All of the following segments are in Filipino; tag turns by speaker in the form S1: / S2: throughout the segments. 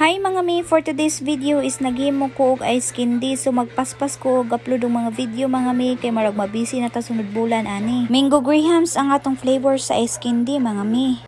S1: Hi mga mi, for today's video is naghimo ko og ice candy. So magpaspas ko og upload og mga video mga mi kay marag mabisi na ta sunod bulan ani. Mango Grahams ang atong flavor sa ice candy mga mi.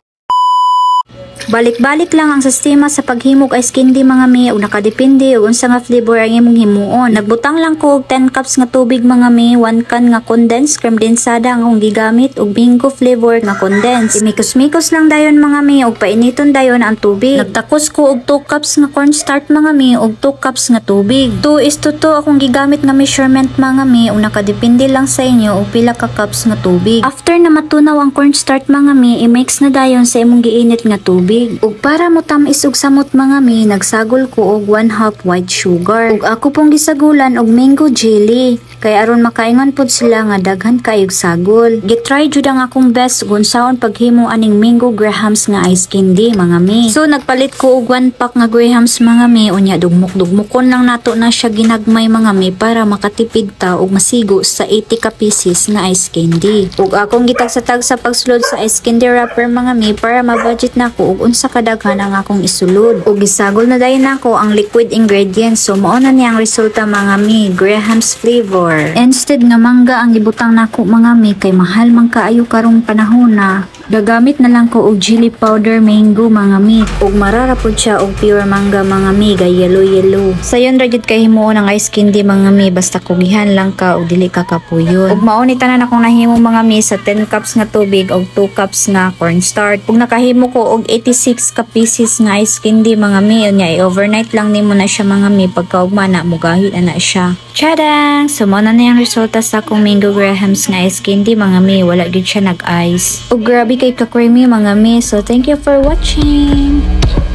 S1: Balik-balik lang ang sistema sa paghimog ice candy mga mi ug nakadepende og unsa nga flavor ang imong himuon. Nagbutang lang ko og 10 cups nga tubig mga mi, 1 can nga condensed cream densada ang akong gigamit ug mango flavor nga condensed. Imikos-mikos lang dayon mga mi ug painiton dayon ang tubig. Nagtakos ko og 2 cups nga cornstarch mga mi ug 2 cups nga tubig. 2:2 akong gigamit nga measurement mga mi ug nakadepende lang sa inyo og pila ka cups nga tubig. After na matunaw ang cornstarch mga mi, i-mix na dayon sa imong giinit nga tubig. Ug para mo tamis og samot mga mi, nagsagol ko og 1/2 white sugar. Ug ako pong gisagulan og mango jelly. Kay aron makaingon pod sila nga daghan kayog sagol. Gitry jud ang akong best ug unsaon paghimo aning Mango Grahams nga ice candy mga mi. So nagpalit ko og 1 pack nga Grahams mga mi, unya dugmok-dugmokon lang nato na siya ginagmay mga mi para makatipid ta og masigo sa 80 ka pieces nga ice candy. Ug akong gitagsatag sa pagsulod sa ice candy wrapper mga mi para ma-budget nako ug unsa kadaghan ang akong isulod. Ug gisagol na dayon nako ang liquid ingredients. So mao na ni ang resulta mga mi, Grahams flavor. Instead nga mangga ang gibutang nako mga mi kay mahal man kaayo karong panahon na. Gagamit na lang ko og chili powder mango mga mi ug mararapod siya og pure mangga mga mi ga yellow. Sayon ra gyud kay himuon ang ice candy mga mi basta kugihan lang ka og dili ka kapuyon. Ug mao ni tanan akong nahimo mga mi sa 10 cups nga tubig og 2 cups nga cornstarch. Ug nakahimo ko og 86 ka pieces nga ice candy mga mi, unya i-overnight lang nimo na siya mga mi pagkaugma na mugahi na siya. Tadang! So mao na yung resulta sa akong Mango Grahams nga ice candy mga mi, wala gyud siya nag-ice. Ug grabe kay ka-creamy mga mi. So thank you for watching.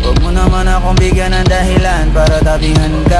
S2: Huwag mo naman akong bigyan ng dahilan para tabihan ka.